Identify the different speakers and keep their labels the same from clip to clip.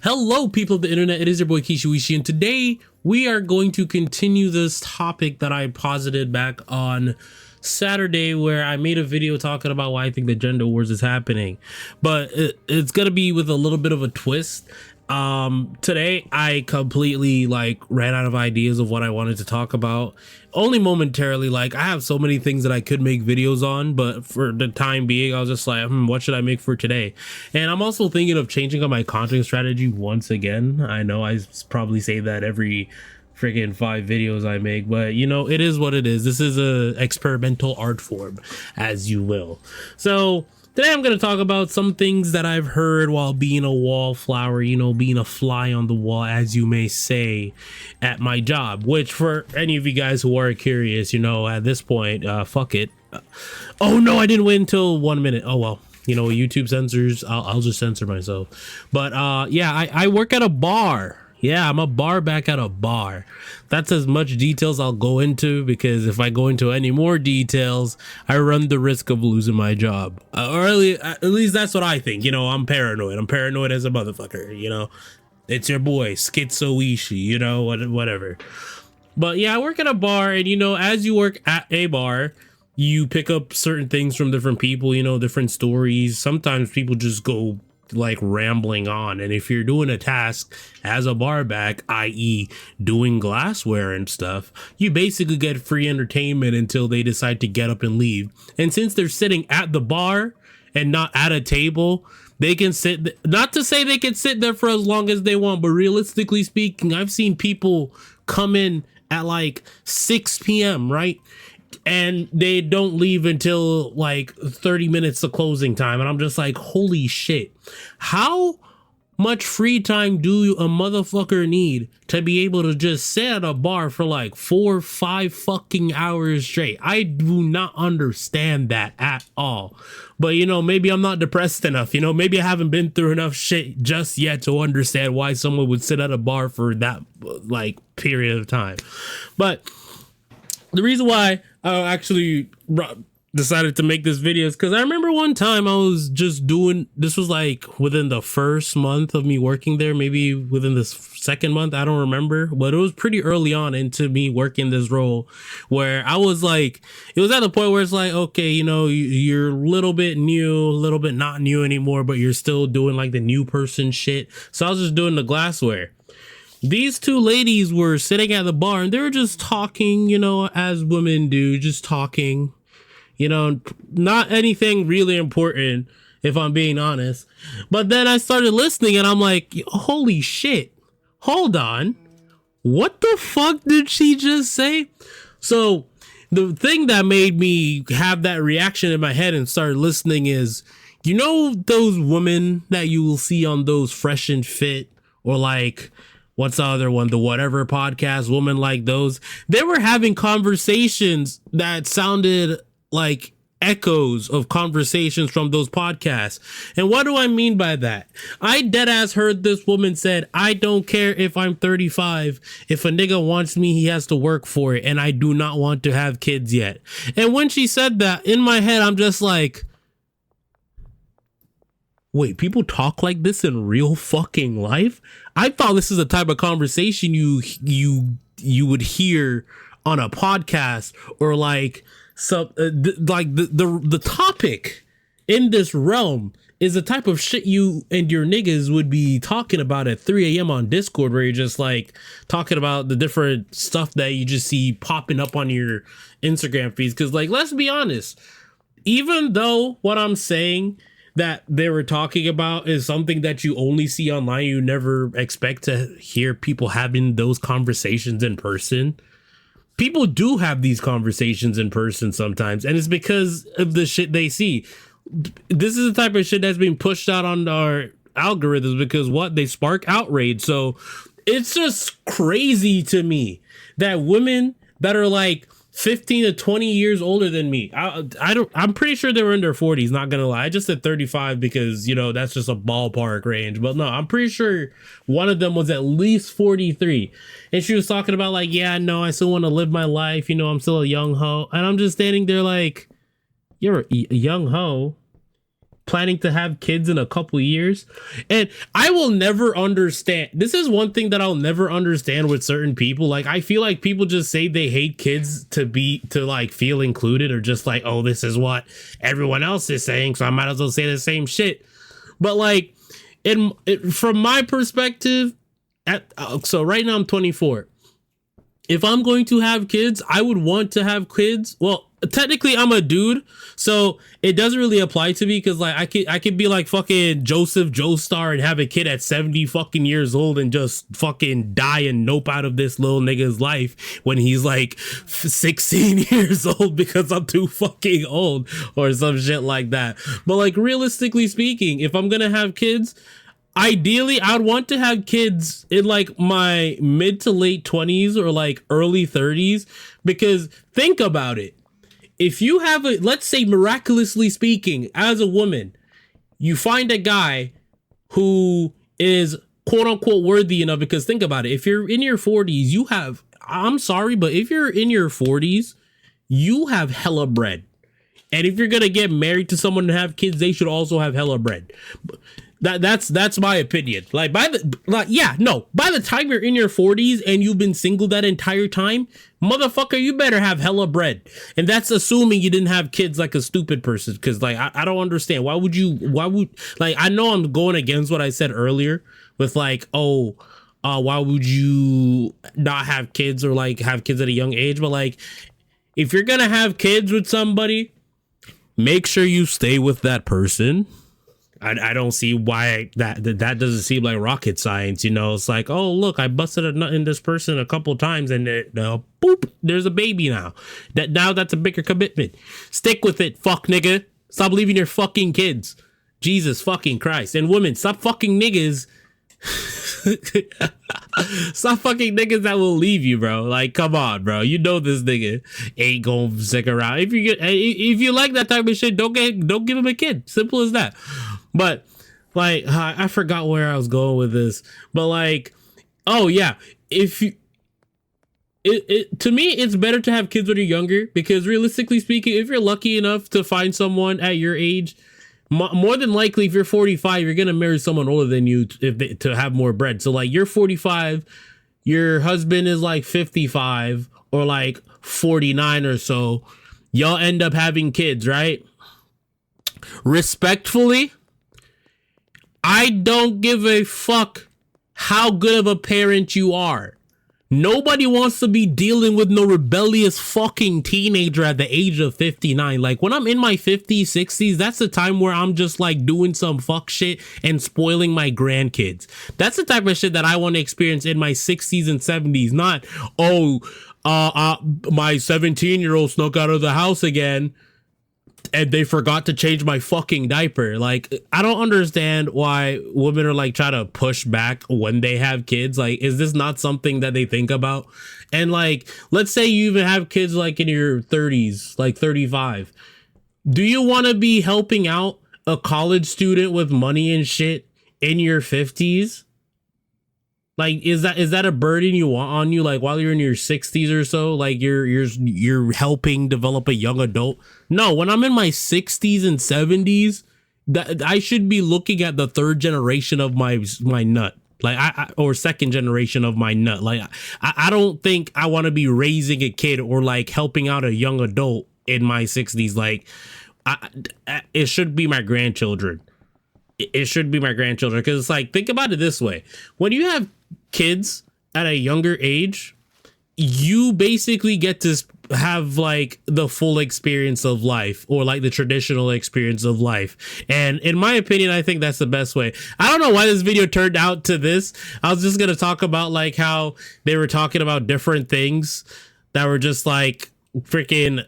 Speaker 1: Hello, people of the internet. It is your boy Kishiwishi, and today we are going to continue this topic that I posited back on Saturday, where I made a video talking about why I think the gender wars is happening, but it's gonna be with a little bit of a twist. Today I completely ran out of ideas of what I wanted to talk about, only momentarily. I have so many things that I could make videos on, but for the time being I was just like, what should I make for today? And I'm also thinking of changing up my content strategy once again. I know I probably say that every freaking 5 videos I make, but you know, it is what it is. This is a experimental art form, as you will. So today I'm going to talk about some things that I've heard while being a wallflower, you know, being a fly on the wall, as you may say, at my job, which for any of you guys who are curious, you know, at this point, fuck it. Oh no, I didn't wait until 1 minute. Oh well, you know, YouTube censors, I'll just censor myself. But yeah, I work at a bar. Yeah, I'm a bar back at a bar. That's as much details I'll go into, because if I go into any more details, I run the risk of losing my job. Or at least that's what I think. You know, I'm paranoid. I'm paranoid as a motherfucker, you know. It's your boy, Schizoishi, you know, whatever. But yeah, I work at a bar, and you know, as you work at a bar, you pick up certain things from different people, you know, different stories. Sometimes people just go rambling on, and if you're doing a task as a bar back, i.e. doing glassware and stuff, you basically get free entertainment until they decide to get up and leave. And since they're sitting at the bar and not at a table, they can sit, not to say they can sit there for as long as they want, but realistically speaking, I've seen people come in at 6 p.m. right, and they don't leave until 30 minutes to closing time. And I'm just like, holy shit, how much free time do a motherfucker need to be able to just sit at a bar for 4 or 5 fucking hours straight? I do not understand that at all. But you know, maybe I'm not depressed enough, you know, maybe I haven't been through enough shit just yet to understand why someone would sit at a bar for that period of time. But the reason why I actually decided to make this video is because I remember one time I was just doing, this was within the first month of me working there, maybe within the second month, I don't remember, but it was pretty early on into me working this role, where I was it was at the point where it's okay, you know, you're a little bit new, a little bit not new anymore, but you're still doing the new person shit. So I was just doing the glassware. These two ladies were sitting at the bar, and they were just talking, you know, as women do, just talking, you know, not anything really important, if I'm being honest. But then I started listening, and I'm like, holy shit, hold on, what the fuck did she just say? So the thing that made me have that reaction in my head and start listening is, you know, those women that you will see on those Fresh and Fit, or what's the other one? The whatever podcast, women like those. They were having conversations that sounded like echoes of conversations from those podcasts. And what do I mean by that? I deadass heard this woman said, I don't care if I'm 35. If a nigga wants me, he has to work for it. And I do not want to have kids yet. And when she said that, in my head, I'm just like, wait, people talk like this in real fucking life? I thought this is the type of conversation you would hear on a podcast, or the topic in this realm is the type of shit you and your niggas would be talking about at 3 a.m. on Discord, where you're just talking about the different stuff that you just see popping up on your Instagram feeds. Because let's be honest, even though what I'm saying that they were talking about is something that you only see online, you never expect to hear people having those conversations in person. People do have these conversations in person sometimes, and it's because of the shit they see. This is the type of shit that's being pushed out on our algorithms because they spark outrage. So it's just crazy to me that women that are 15 to 20 years older than me, I'm pretty sure they were in their 40s, not gonna lie. I just said 35 because, you know, that's just a ballpark range, but no, I'm pretty sure one of them was at least 43, and she was talking about yeah, no, I still want to live my life, you know, I'm still a young hoe. And I'm just standing there you're a young hoe, planning to have kids in a couple years. And I will never understand. This is one thing that I'll never understand with certain people. Like, I feel like people just say they hate kids to like feel included, or just like, oh, this is what everyone else is saying, so I might as well say the same shit. But like, from my perspective, so right now I'm 24. If I'm going to have kids, I would want to have kids. Well, technically I'm a dude, so it doesn't really apply to me, because like I could be like fucking Joseph Joestar and have a kid at 70 fucking years old and just fucking die and nope out of this little nigga's life when he's like 16 years old because I'm too fucking old or some shit like that. But like, realistically speaking, if I'm gonna have kids, ideally, I'd want to have kids in like my mid to late 20s or like early 30s, because think about it. If you have let's say, miraculously speaking, as a woman, you find a guy who is quote unquote worthy enough, because think about it. If you're in your 40s, I'm sorry, but if you're in your 40s, you have hella bread. And if you're going to get married to someone and have kids, they should also have hella bread. That's my opinion. Like, by the time you're in your 40s and you've been single that entire time, motherfucker, you better have hella bread. And that's assuming you didn't have kids like a stupid person. Because like, I don't understand. Why would like, I know I'm going against what I said earlier with like, why would you not have kids, or like have kids at a young age? But like, if you're gonna have kids with somebody, make sure you stay with that person. I don't see why that doesn't seem like rocket science. You know, it's like, oh, look, I busted a nut in this person a couple times and boop, there's a baby now. That's a bigger commitment. Stick with it, fuck nigga. Stop leaving your fucking kids. Jesus fucking Christ. And women, stop fucking niggas. Stop fucking niggas that will leave you, bro. Like, come on, bro. You know this nigga ain't gonna stick around. If you like that type of shit, don't give him a kid. Simple as that. But like, I forgot where I was going with this. But like, oh yeah, if you, to me, it's better to have kids when you're younger, because realistically speaking, if you're lucky enough to find someone at your age, more than likely, if you're 45, you're gonna marry someone older than you to have more bread. So like, you're 45, your husband is like 55 or like 49 or so. Y'all end up having kids, right? Respectfully, I don't give a fuck how good of a parent you are. Nobody wants to be dealing with no rebellious fucking teenager at the age of 59. Like, when I'm in my 50s, 60s, that's the time where I'm just like doing some fuck shit and spoiling my grandkids. That's the type of shit that I want to experience in my 60s and 70s. Not, my 17-year-old snuck out of the house again and they forgot to change my fucking diaper. Like, I don't understand why women are like trying to push back when they have kids. Like, is this not something that they think about? And like, let's say you even have kids like in your 30s, like 35. Do you want to be helping out a college student with money and shit in your 50s? Like, is that a burden you want on you? Like, while you're in your 60s or so, like you're helping develop a young adult. No, when I'm in my 60s and 70s, that I should be looking at the third generation of my nut. Like, or second generation of my nut. Like, I don't think I want to be raising a kid or like helping out a young adult in my 60s. Like, it should be my grandchildren. It should be my grandchildren, because it's like, think about it this way. When you have kids at a younger age, you basically get to have like the full experience of life, or like the traditional experience of life. And in my opinion, I think that's the best way. I don't know why this video turned out to this. I was just going to talk about like how they were talking about different things that were just like freaking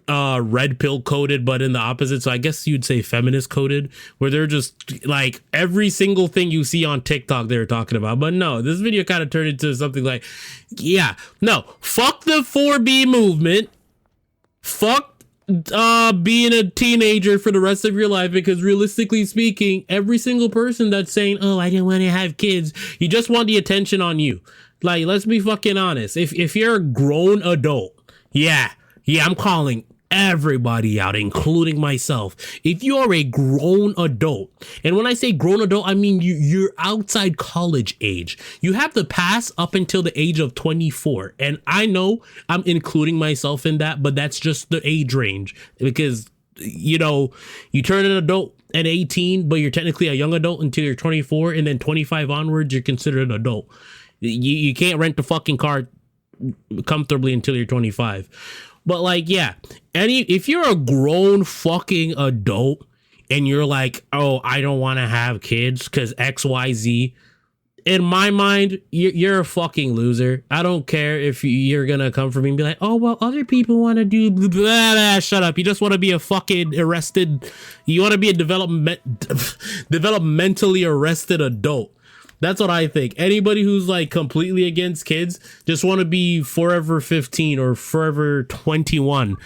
Speaker 1: red pill coded, but in the opposite. So I guess you'd say feminist coded, where they're just like every single thing you see on TikTok they were talking about. But no, this video kind of turned into something like, yeah, no, fuck the 4B movement. Fuck being a teenager for the rest of your life, because realistically speaking, every single person that's saying, oh, I didn't want to have kids, you just want the attention on you. Like, let's be fucking honest. If you're a grown adult, yeah, I'm calling everybody out, including myself. If you are a grown adult, and when I say grown adult, I mean you're outside college age. You have the pass up until the age of 24. And I know I'm including myself in that, but that's just the age range, because you know, you turn an adult at 18, but you're technically a young adult until you're 24, and then 25 onwards, you're considered an adult. You can't rent a fucking car comfortably until you're 25. But like, yeah, if you're a grown fucking adult and you're like, oh, I don't want to have kids because XYZ, in my mind, you're a fucking loser. I don't care if you're gonna come for me and be like, oh, well, other people want to do blah, blah, blah. Shut up. You just want to be a fucking arrested. You want to be a developmentally arrested adult. That's what I think. Anybody who's like completely against kids just want to be forever 15 or forever 21,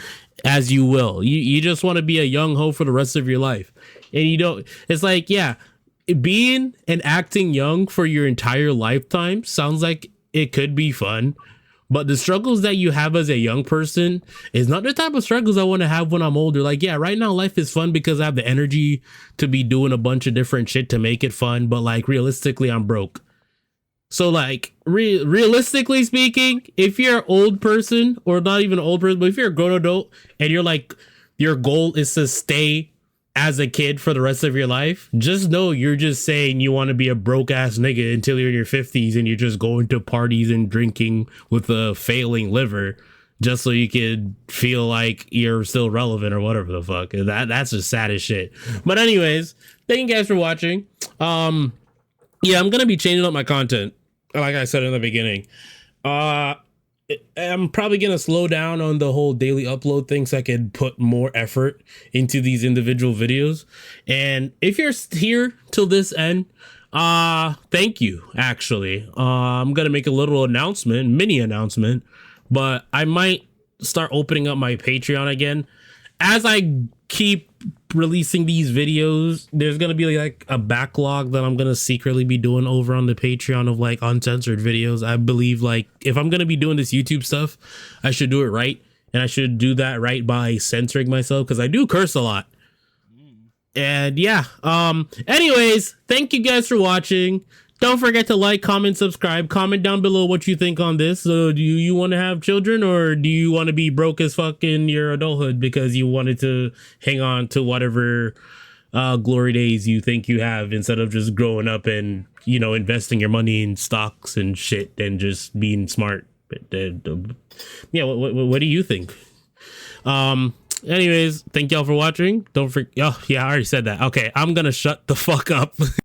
Speaker 1: as you will. You just want to be a young ho for the rest of your life. And you don't, it's like, yeah, being and acting young for your entire lifetime sounds like it could be fun, but the struggles that you have as a young person is not the type of struggles I want to have when I'm older. Like, yeah, right now life is fun because I have the energy to be doing a bunch of different shit to make it fun, but like realistically, I'm broke. So like realistically speaking, if you're an old person, or not even an old person, but if you're a grown adult and you're like, your goal is to stay as a kid for the rest of your life, just know you're just saying you want to be a broke ass nigga until you're in your 50s and you're just going to parties and drinking with a failing liver just so you could feel like you're still relevant or whatever the fuck. That's just sad as shit. But anyways, thank you guys for watching. Yeah, I'm gonna be changing up my content, like I said in the beginning. I'm probably going to slow down on the whole daily upload thing so I could put more effort into these individual videos. And if you're here till this end, thank you, actually. I'm going to make a little mini announcement, but I might start opening up my Patreon again. As I keep releasing these videos, there's gonna be like a backlog that I'm gonna secretly be doing over on the Patreon of like uncensored videos. I believe like if I'm gonna be doing this YouTube stuff, I should do it right, and I should do that right by censoring myself, because I do curse a lot. And yeah, anyways, thank you guys for watching. Don't forget to like, comment, subscribe. Comment down below what you think on this. So do you want to have children, or do you want to be broke as fuck in your adulthood because you wanted to hang on to whatever glory days you think you have, instead of just growing up and, you know, investing your money in stocks and shit and just being smart? Yeah, what do you think? Anyways, thank y'all for watching. Don't forget. Oh yeah, I already said that. Okay, I'm gonna shut the fuck up.